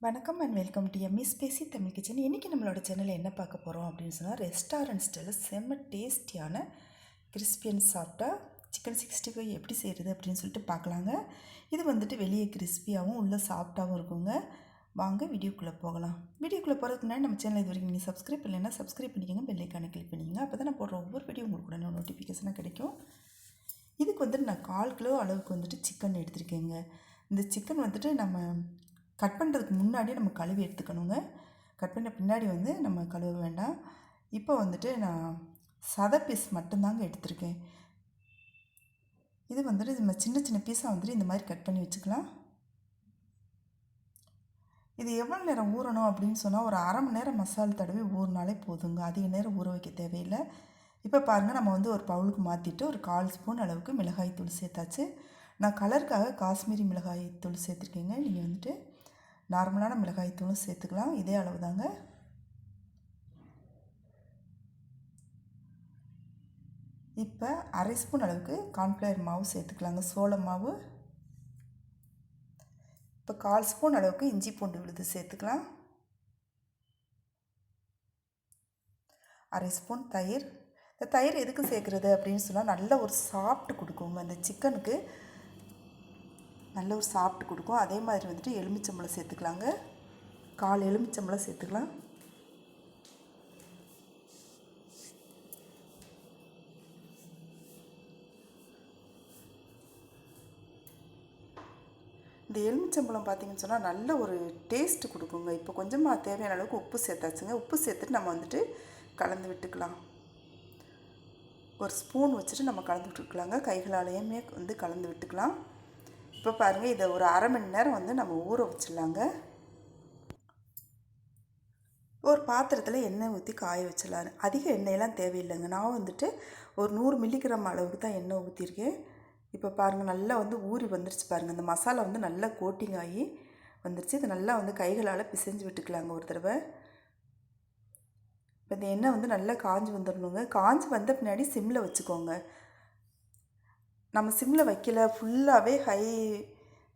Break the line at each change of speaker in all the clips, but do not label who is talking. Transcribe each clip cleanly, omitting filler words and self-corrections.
வணக்கம் and welcome to EMIS பேசி Tamil kitchen. இன்றைக்கி நம்மளோட சேனலில் என்ன பார்க்க போகிறோம் அப்படின்னு சொன்னால், ரெஸ்டாரண்ட் ஸ்டைலில் செம்ம டேஸ்டியான கிறிஸ்பியன் சாஃப்டாக சிக்கன் 65 எப்படி செய்கிறது அப்படின்னு சொல்லிட்டு பார்க்கலாங்க. இது வந்துட்டு வெளியே கிறிஸ்பியாகவும் உள்ளே சாஃப்டாகவும் இருக்குங்க. வாங்க வீடியோக்குள்ளே போகலாம். வீடியோக்குள்ளே போகிறதுக்கு முன்னாடி நம்ம சேனல் இது வரைக்கும் நீங்கள் சப்ஸ்கிரைப் பண்ணலைன்னா சப்ஸ்கிரைப் பண்ணிக்கோங்க, பெல் ஐக்கானை கிளிக் பண்ணிக்கோங்க. அப்போ தான் நான் போடுற ஒவ்வொரு வீடியோ உங்களுக்கு உடனே நோட்டிஃபிகேஷனாக கிடைக்கும். இதுக்கு வந்துட்டு நான் 1/4 கிலோ அளவுக்கு வந்துட்டு சிக்கன் எடுத்திருக்கேங்க. இந்த சிக்கன் வந்துட்டு நம்ம கட் பண்ணுறதுக்கு முன்னாடி நம்ம கழுவி எடுத்துக்கணுங்க. கட் பண்ண பின்னாடி வந்து நம்ம கழுவ வேண்டாம். இப்போ வந்துட்டு நான் சதை பீஸ் மட்டும்தாங்க எடுத்திருக்கேன். இது வந்துட்டு நம்ம சின்ன சின்ன பீஸாக வந்துட்டு இந்த மாதிரி கட் பண்ணி வச்சுக்கலாம். இது எவ்வளோ நேரம் ஊறணும் அப்படின்னு சொன்னால், ஒரு அரை மணி நேரம் மசாலா தடவி ஊறினாலே போதுங்க. அதிக நேரம் ஊற வைக்க தேவையில்லை. இப்போ பாருங்கள், நம்ம வந்து ஒரு பவுலுக்கு மாற்றிட்டு ஒரு 1/4 ஸ்பூன் அளவுக்கு மிளகாய் தூள் சேர்த்தாச்சு. நான் கலருக்காக காஷ்மீரி மிளகாய் தூள் சேர்த்துருக்கேங்க. நீங்கள் வந்துட்டு நார்மலான மிளகாய் தூளும் சேர்த்துக்கலாம், இதே அளவு தாங்க. இப்போ அரை ஸ்பூன் அளவுக்கு கார்ன்ஃப்ளவர் மாவு சேர்த்துக்கலாங்க, சோள மாவு. இப்போ 1/4 ஸ்பூன் அளவுக்கு இஞ்சி பூண்டு விழுது சேர்த்துக்கலாம். அரை ஸ்பூன் தயிர். இந்த தயிர் எதுக்கு சேர்க்குறது அப்படின்னு சொன்னால், நல்ல ஒரு சாஃப்ட் கொடுக்குங்க அந்த சிக்கனுக்கு, நல்ல ஒரு சாஃப்ட் கொடுக்கும். அதே மாதிரி வந்துட்டு எலுமிச்சம்பழம் சேர்த்துக்கலாங்க, 1/4 எலுமிச்சம்பழம் சேர்த்துக்கலாம். இந்த எலுமிச்சம்பழம் பார்த்திங்கன்னு சொன்னால் நல்ல ஒரு டேஸ்ட்டு கொடுக்குங்க. இப்போ கொஞ்சமாக தேவையான அளவுக்கு உப்பு சேர்த்தாச்சுங்க. உப்பு சேர்த்துட்டு நம்ம வந்துட்டு கலந்து விட்டுக்கலாம். ஒரு ஸ்பூன் வச்சுட்டு நம்ம கலந்து விட்டுக்கலாங்க, கைகளாலேயுமே வந்து கலந்து விட்டுக்கலாம். இப்போ பாருங்கள், இதை ஒரு அரை மணி நேரம் வந்து நம்ம ஊற வச்சிடலாங்க. ஒரு பாத்திரத்தில் எண்ணெய் ஊற்றி காய வச்சிடலாம். அதிக எண்ணெயெல்லாம் தேவையில்லைங்க. நான் வந்துட்டு ஒரு 100 மில்லிகிராம் அளவுக்கு தான் எண்ணெய் ஊற்றிருக்கேன். இப்போ பாருங்கள், நல்லா வந்து ஊறி வந்துருச்சு பாருங்கள். இந்த மசாலா வந்து நல்லா கோட்டிங் ஆகி வந்துருச்சு. இதை நல்லா வந்து கைகளால் பிசைஞ்சு விட்டுக்கலாங்க ஒரு தடவை. இப்போ இந்த எண்ணெய் வந்து நல்லா காஞ்சி வந்துடணுங்க. காஞ்சி வந்த பின்னாடி சிம்மில் வச்சுக்கோங்க. நம்ம சிம்மில் வைக்கல, ஃபுல்லாகவே ஹை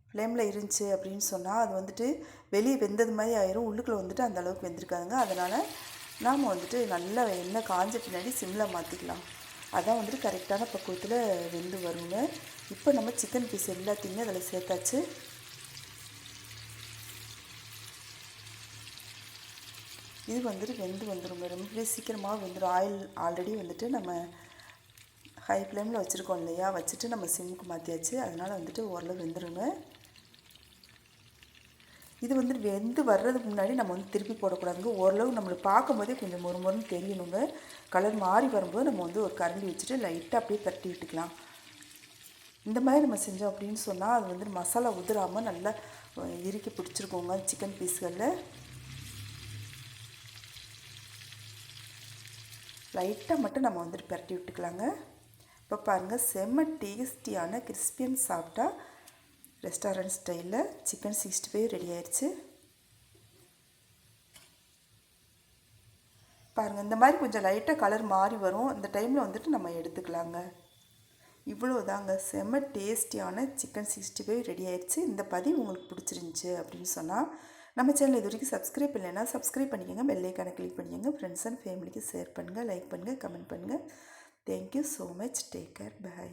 ஃப்ளேமில் இருந்துச்சு அப்படின்னு சொன்னால், அது வந்துட்டு வெளியே வெந்தது மாதிரி ஆயிரும், உள்ளுக்குள்ளே வந்துட்டு அந்த அளவுக்கு வெந்திருக்காதுங்க. அதனால் நாம் வந்துட்டு நல்லா எண்ணெய் காஞ்ச பின்னாடி சிம்மில் மாற்றிக்கலாம். அதான் வந்துட்டு கரெக்டான பக்குவத்தில் வெந்து வருங்க. இப்போ நம்ம சிக்கன் பீஸ் எல்லாத்தையுமே அதில் சேர்த்தாச்சு. இது வந்துட்டு வெந்து வந்துடுங்க, ரொம்பவே சீக்கிரமாக வெந்துடும். ஆயில் ஆல்ரெடி வந்துட்டு நம்ம ஹை ஃப்ளேமில் வச்சுருக்கோம் இல்லையா, வச்சுட்டு நம்ம சிம்முக்கு மாற்றியாச்சு. அதனால் வந்துட்டு ஓரளவு வெந்துடுங்க. இது வந்துட்டு வெந்து வர்றதுக்கு முன்னாடி நம்ம வந்து திருப்பி போடக்கூடாதுங்க. ஓரளவு நம்மளுக்கு பார்க்கும் போதே கொஞ்சம் மொறுமொறுன்னு தெரியணுங்க. கலர் மாறி வரும்போது நம்ம வந்து ஒரு கரண்டி வச்சுட்டு லைட்டாக அப்படியே தட்டி விட்டுக்கலாம். இந்த மாதிரி நம்ம செஞ்சோம் அப்படின்னு சொன்னால், அது வந்துட்டு மசாலா உதிராமல் நல்லா இறுக்கி பிடிச்சிருக்கோங்க சிக்கன் பீஸ்களில். லைட்டாக மட்டும் நம்ம வந்துட்டு பரட்டி விட்டுக்கலாங்க. இப்போ பாருங்கள், செம்ம டேஸ்டியான கிறிஸ்பியன் சாஃப்டாக ரெஸ்டாரண்ட் ஸ்டைலில் சிக்கன் 65 ரெடி ஆயிடுச்சு. பாருங்கள், இந்த மாதிரி கொஞ்சம் லைட்டாக கலர் மாறி வரும். இந்த டைமில் வந்துட்டு நம்ம எடுத்துக்கலாங்க. இவ்வளோ தாங்க, செம்ம டேஸ்டியான சிக்கன் 65 ரெடி ஆயிடுச்சு. இந்த பதிவு உங்களுக்கு பிடிச்சிருந்துச்சி அப்படின்னு சொன்னால், நம்ம சேனல் இது வரைக்கும் சப்ஸ்கிரைப் இல்லைன்னா சப்ஸ்கிரைப் பண்ணிக்கோங்க, பெல் ஐக்கானை கிளிக் பண்ணிக்கோங்க. ஃப்ரெண்ட்ஸ் அண்ட் ஃபேமிலிக்கு ஷேர் பண்ணுங்கள், லைக் பண்ணுங்கள், கமெண்ட் பண்ணுங்கள். Thank you so much. Take care. By.